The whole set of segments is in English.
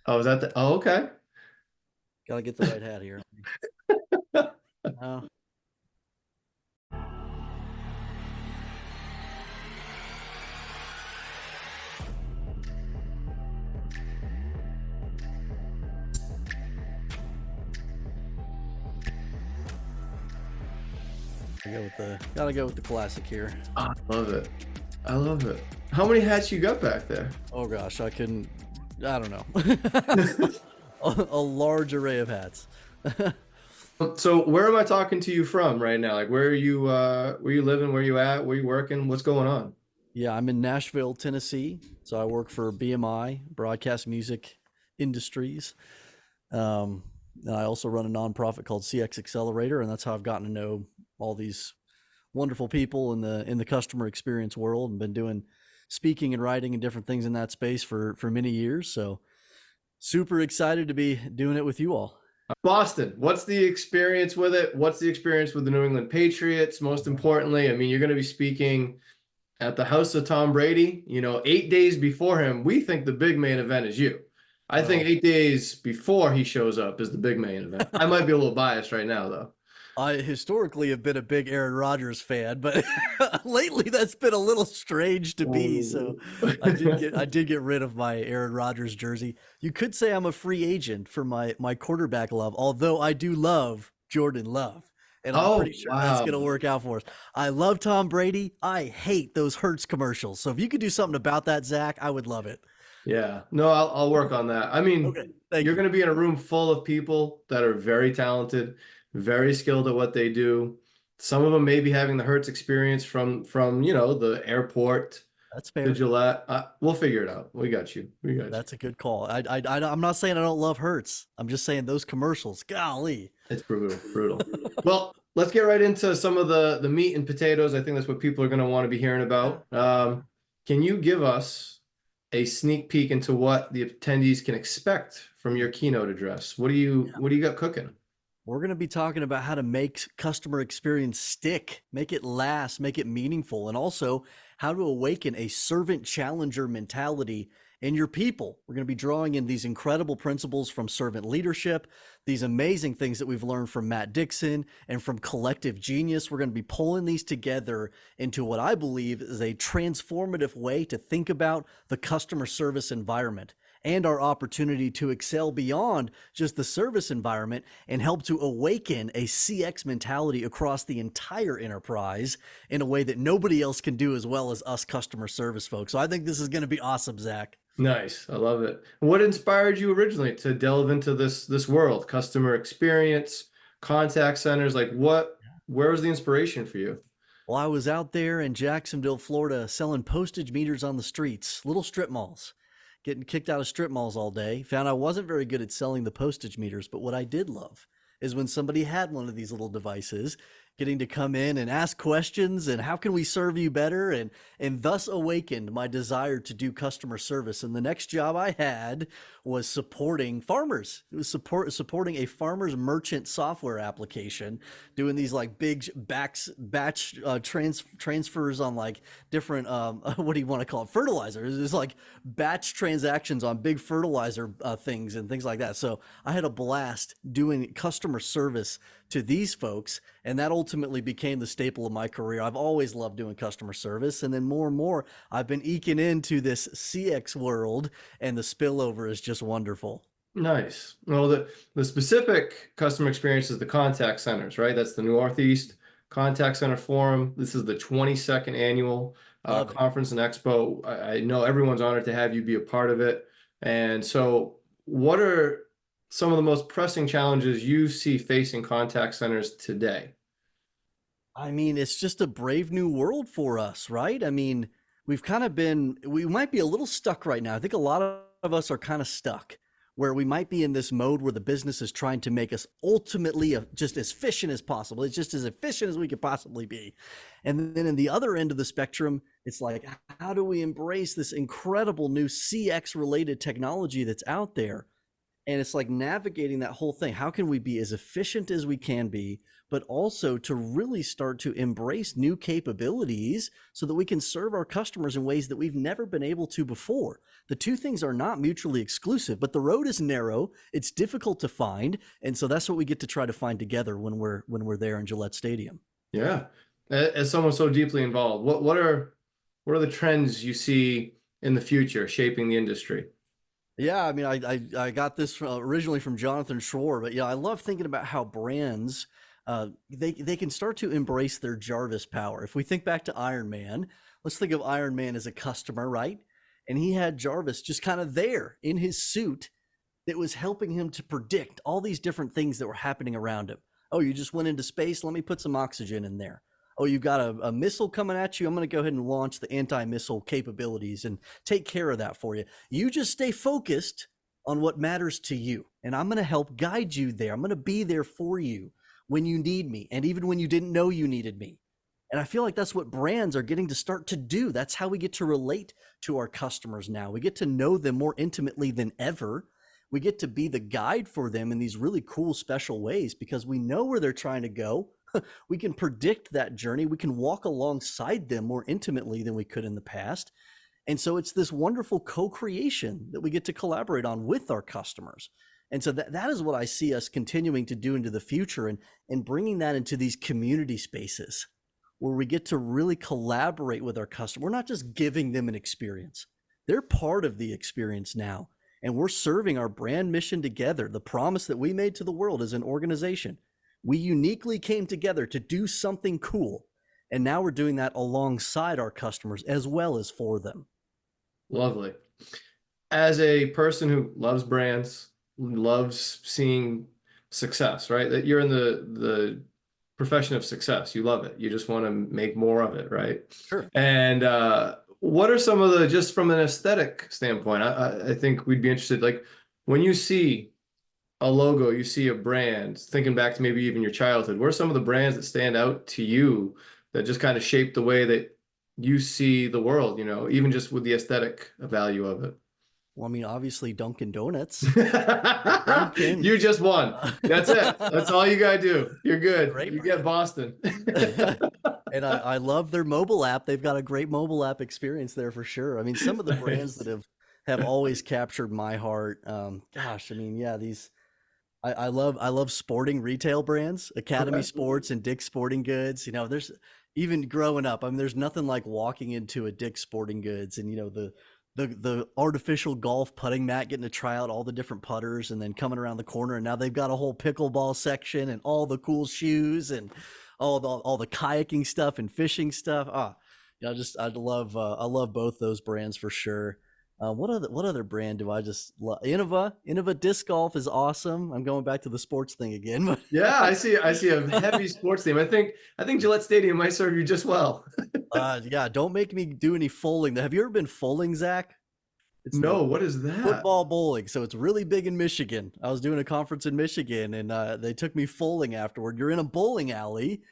Oh, is that oh, okay. Gotta get the right hat here. Uh, gotta go with the classic here. Oh, I love it. I love it. How many hats you got back there? Oh gosh, I don't know. A large array of hats. So where am I talking to you from right now? Like where you living, where you at, where you working, what's going on? Yeah, I'm in Nashville, Tennessee. So I work for BMI, Broadcast Music Industries. Um, and I also run a nonprofit called CX Accelerator, and that's how I've gotten to know all these wonderful people in the customer experience world, and been doing speaking and writing and different things in that space for many years. So super excited to be doing it with you all. Boston, what's the experience with it? What's the experience with the New England Patriots? Most importantly, I mean, you're going to be speaking at the house of Tom Brady, 8 days before him. We think the big main event is you. I think Well, 8 days before he shows up is the big main event. I might be a little biased right now, though. I historically have been a big Aaron Rodgers fan, but lately that's been a little strange to be. So I did get rid of my Aaron Rodgers jersey. You could say I'm a free agent for my quarterback love, although I do love Jordan Love. And I'm Oh, pretty sure that's wow. going to work out for us. I love Tom Brady. I hate those Hertz commercials. So if you could do something about that, Zach, I would love it. Yeah. No, I'll work on that. I mean, Okay, thank you're you. going to be in a room full of people that are very talented, very skilled at what they do. Some of them may be having the Hertz experience from the airport That's to fair. Gillette. We'll figure it out. We got you. We got you. That's a good call. I'm not saying I don't love Hertz. I'm just saying those commercials. Golly. It's brutal, brutal. Well, let's get right into some of the meat and potatoes. I think that's what people are going to want to be hearing about. Can you give us a sneak peek into what the attendees can expect from your keynote address? What do you got cooking? We're going to be talking about how to make customer experience stick, make it last, make it meaningful, and also how to awaken a servant challenger mentality in your people. We're going to be drawing in these incredible principles from servant leadership, these amazing things that we've learned from Matt Dixon and from Collective Genius. We're going to be pulling these together into what I believe is a transformative way to think about the customer service environment and our opportunity to excel beyond just the service environment and help to awaken a CX mentality across the entire enterprise in a way that nobody else can do as well as us customer service folks. So I think this is going to be awesome, Zach. Nice. I love it. What inspired you originally to delve into this world, customer experience, contact centers? Like where was the inspiration for you? Well, I was out there in Jacksonville, Florida, selling postage meters on the streets, little strip malls, getting kicked out of strip malls all day. Found I wasn't very good at selling the postage meters, but what I did love is when somebody had one of these little devices, getting to come in and ask questions and how can we serve you better, and thus awakened my desire to do customer service. And the next job I had was supporting farmers. It was supporting a farmer's merchant software application, doing these like big batch transfers on like different what do you want to call it, fertilizer. It's like batch transactions on big fertilizer things and things like that. So I had a blast doing customer service to these folks, and that ultimately became the staple of my career. I've always loved doing customer service, and then more and more I've been eking into this CX world, and the spillover is just wonderful. Nice. Well, the specific customer experience is the contact centers, right? That's the Northeast Contact Center Forum. This is the 22nd annual Love it. conference and expo. I know everyone's honored to have you be a part of it. And so, what are some of the most pressing challenges you see facing contact centers today? I mean, it's just a brave new world for us, right? I mean, we might be a little stuck right now. I think a lot of us are kind of stuck where we might be in this mode where the business is trying to make us ultimately just as efficient as possible. It's just as efficient as we could possibly be. And then in the other end of the spectrum, it's like, how do we embrace this incredible new CX related technology that's out there And it's like navigating that whole thing. How can we be as efficient as we can be, but also to really start to embrace new capabilities so that we can serve our customers in ways that we've never been able to before? The two things are not mutually exclusive, but the road is narrow. It's difficult to find. And so that's what we get to try to find together when we're there in Gillette Stadium. Yeah. As someone so deeply involved, what are the trends you see in the future shaping the industry? Yeah, I mean, I got this originally from Jonathan Schroer, but yeah, I love thinking about how brands they can start to embrace their Jarvis power. If we think back to Iron Man, let's think of Iron Man as a customer, right? And he had Jarvis just kind of there in his suit that was helping him to predict all these different things that were happening around him. Oh, you just went into space. Let me put some oxygen in there. Oh, you've got a missile coming at you. I'm going to go ahead and launch the anti-missile capabilities and take care of that for you. You just stay focused on what matters to you, and I'm going to help guide you there. I'm going to be there for you when you need me, and even when you didn't know you needed me. And I feel like that's what brands are getting to start to do. That's how we get to relate to our customers now. We get to know them more intimately than ever. We get to be the guide for them in these really cool, special ways because we know where they're trying to go. We can predict that journey. We can walk alongside them more intimately than we could in the past. And so it's this wonderful co-creation that we get to collaborate on with our customers. And so that is what I see us continuing to do into the future and bringing that into these community spaces where we get to really collaborate with our customer. We're not just giving them an experience. They're part of the experience now. And we're serving our brand mission together, the promise that we made to the world as an organization. We uniquely came together to do something cool. And now we're doing that alongside our customers as well as for them. Lovely. As a person who loves brands, loves seeing success, right? That you're in the profession of success. You love it. You just want to make more of it, right? Sure. And what are some of the, just from an aesthetic standpoint, I think we'd be interested, like when you see a logo, you see a brand, thinking back to maybe even your childhood, what are some of the brands that stand out to you that just kind of shape the way that you see the world, you know, even just with the aesthetic value of it? Well, I mean, obviously Dunkin Donuts. Dunkin. You just won. That's it. That's all you gotta do. You're good. Great You brand. get Boston. And I love their mobile app. They've got a great mobile app experience there for sure. I mean, some of the brands that have always captured my heart. Gosh, I mean, yeah, these I love sporting retail brands, Academy Okay. Sports and Dick's Sporting Goods. You know, there's even growing up, I mean, there's nothing like walking into a Dick's Sporting Goods and, you know, the artificial golf putting mat, getting to try out all the different putters and then coming around the corner. And now they've got a whole pickleball section and all the cool shoes and all the kayaking stuff and fishing stuff. You know, I love both those brands for sure. What other brand do I just love? Innova disc golf is awesome. I'm going back to the sports thing again, but Yeah, I see a heavy sports team. I think Gillette Stadium might serve you just well. yeah, don't make me do any foaling. Have you ever been foaling, Zach? It's No, the what is that? football bowling. So it's really big in Michigan. I was doing a conference in Michigan and they took me foaling afterward. You're in a bowling alley,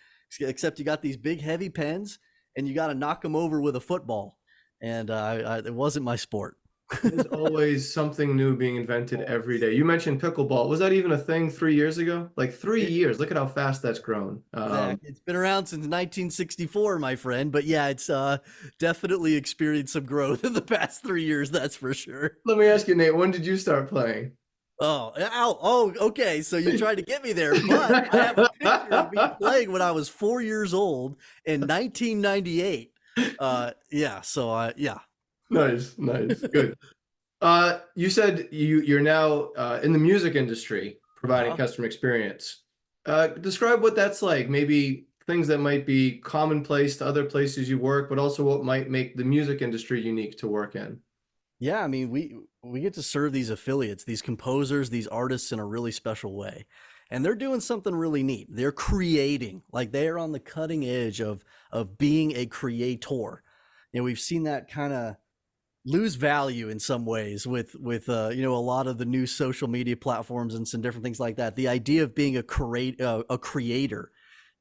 except you got these big heavy pens and you got to knock them over with a football. And it wasn't my sport. There's always something new being invented every day. You mentioned pickleball. Was that even a thing 3 years ago? Like 3 years. Look at how fast that's grown. Zach, it's been around since 1964, my friend. But yeah, it's definitely experienced some growth in the past 3 years. That's for sure. Let me ask you, Nate, when did you start playing? Okay. So you tried to get me there, but I have a picture of me playing when I was 4 years old in 1998. Yeah. So yeah. Nice, good. You said you're now in the music industry, providing customer experience. Describe what that's like. Maybe things that might be commonplace to other places you work, but also what might make the music industry unique to work in. Yeah, I mean, we get to serve these affiliates, these composers, these artists in a really special way. And they're doing something really neat. They're creating, like they are on the cutting edge of being a creator. You know, we've seen that kind of lose value in some ways with you know, a lot of the new social media platforms and some different things like that. The idea of being a creator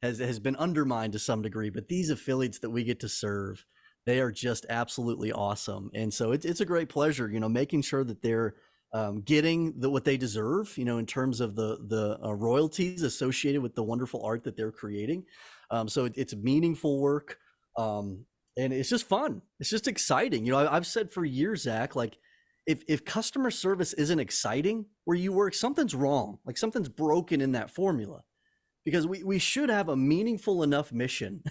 has been undermined to some degree, but these affiliates that we get to serve, they are just absolutely awesome. And so it's a great pleasure, you know, making sure that they're getting what they deserve, in terms of the royalties associated with the wonderful art that they're creating. So it's meaningful work, and it's just fun. It's just exciting. I've said for years, Zach, like if customer service isn't exciting where you work, something's wrong. Like something's broken in that formula, because we should have a meaningful enough mission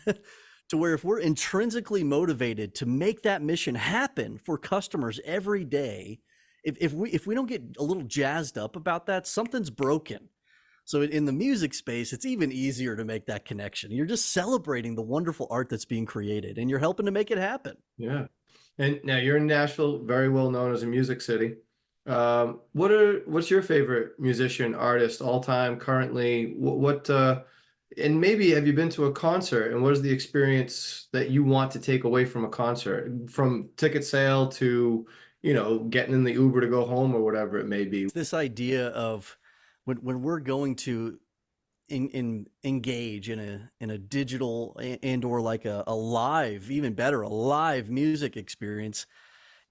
to where if we're intrinsically motivated to make that mission happen for customers every day, if we don't get a little jazzed up about that, something's broken. So in the music space, it's even easier to make that connection. You're just celebrating the wonderful art that's being created, and you're helping to make it happen. Yeah. And now you're in Nashville, very well known as a music city. What's your favorite musician, artist, all time, currently? And maybe have you been to a concert, and what is the experience that you want to take away from a concert, from ticket sale to, getting in the Uber to go home or whatever it may be? It's this idea of when we're going to engage in a digital and or like a live, even better, a live music experience,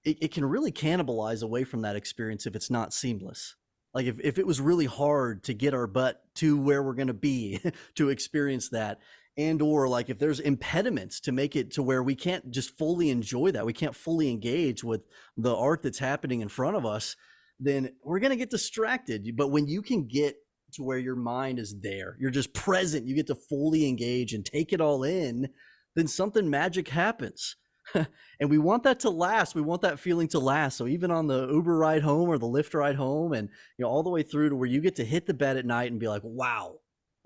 it can really cannibalize away from that experience if it's not seamless. Like if it was really hard to get our butt to where we're going to be to experience that, and or like if there's impediments to make it to where we can't just fully enjoy that, we can't fully engage with the art that's happening in front of us, then we're going to get distracted. But when you can get to where your mind is there, you're just present, you get to fully engage and take it all in, then something magic happens. And we want that to last. We want that feeling to last. So even on the Uber ride home or the Lyft ride home, and all the way through to where you get to hit the bed at night and be like, wow,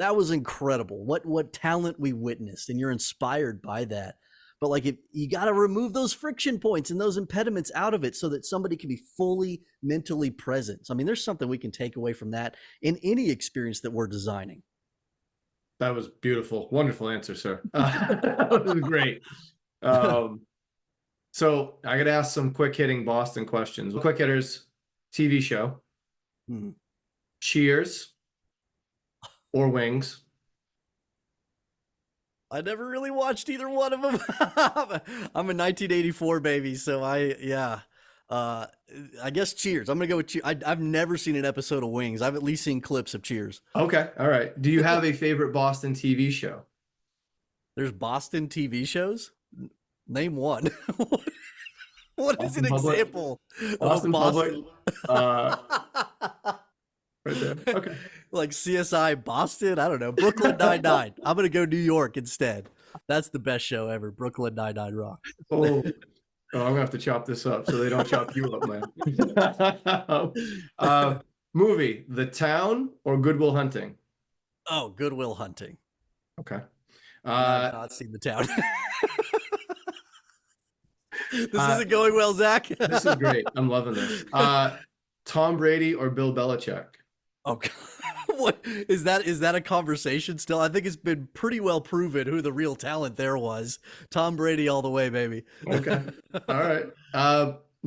that was incredible. What talent we witnessed, and you're inspired by that. But like, if you got to remove those friction points and those impediments out of it so that somebody can be fully mentally present. So, I mean, there's something we can take away from that in any experience that we're designing. That was beautiful. Wonderful answer, sir. That was great. So I got to ask some quick hitting Boston questions. Quick hitters: TV show, Cheers, or Wings? I never really watched either one of them. I'm a 1984 baby, so I guess Cheers. I'm gonna go with Cheers. I've never seen an episode of Wings. I've at least seen clips of Cheers. Okay, all right. Do you have a favorite Boston TV show? There's Boston TV shows. Name one. What is Boston an Public. example Boston of Boston? Public. Right there. Okay. Like CSI Boston? I don't know. Brooklyn Nine-Nine. I'm going to go New York instead. That's the best show ever. Brooklyn Nine-Nine rocks. Oh, I'm going to have to chop this up so they don't chop you up, man. Movie: The Town or Good Will Hunting? Oh, Good Will Hunting. Okay. I've not seen The Town. This isn't going well, Zach. This is great. I'm loving this. Tom Brady or Bill Belichick? Oh, what is that? Is that a conversation still? I think it's been pretty well proven who the real talent there was. Tom Brady all the way, baby. Okay. All right.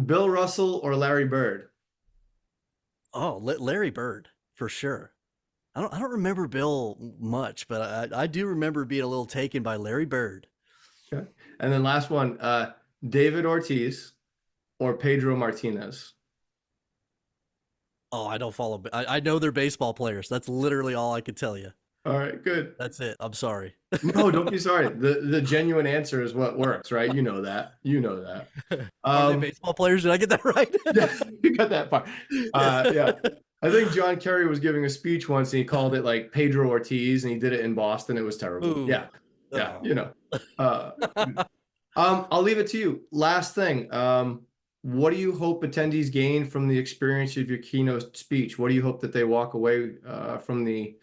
Bill Russell or Larry Bird? Oh, Larry Bird for sure. I don't remember Bill much, but I do remember being a little taken by Larry Bird. Okay. And then last one, David Ortiz or Pedro Martinez? Oh, I don't follow. I know they're baseball players. That's literally all I could tell you. All right, good. That's it. I'm sorry. No, don't be sorry. The genuine answer is what works, right? You know that. Are they baseball players? Did I get that right? Yeah, you got that part. Yeah. I think John Kerry was giving a speech once and he called it like Pedro Ortiz, and he did it in Boston. It was terrible. Ooh. Yeah. I'll leave it to you. Last thing. What do you hope attendees gain from the experience of your keynote speech? What do you hope that they walk away from the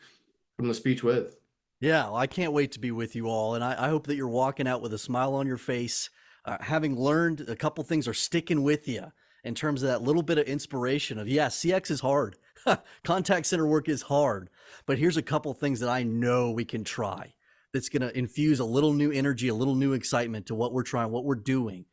speech with? Yeah, well, I can't wait to be with you all. And I hope that you're walking out with a smile on your face, having learned a couple things are sticking with you in terms of that little bit of inspiration of, yeah, CX is hard. Contact center work is hard. But here's a couple things that I know we can try that's going to infuse a little new energy, a little new excitement to what we're trying, what we're doing,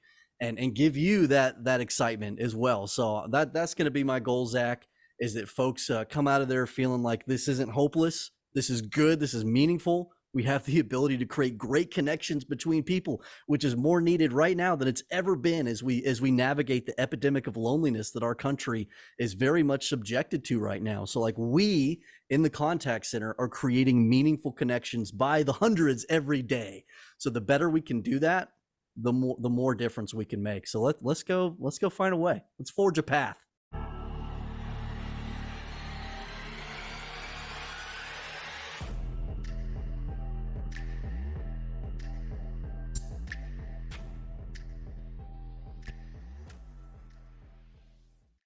and give you that excitement as well. So that's going to be my goal, Zach, is that folks come out of there feeling like this isn't hopeless. This is good. This is meaningful. We have the ability to create great connections between people, which is more needed right now than it's ever been as we navigate the epidemic of loneliness that our country is very much subjected to right now. So like we in the contact center are creating meaningful connections by the hundreds every day. So the better we can do that, the more difference we can make. So let's go find a way. Let's forge a path.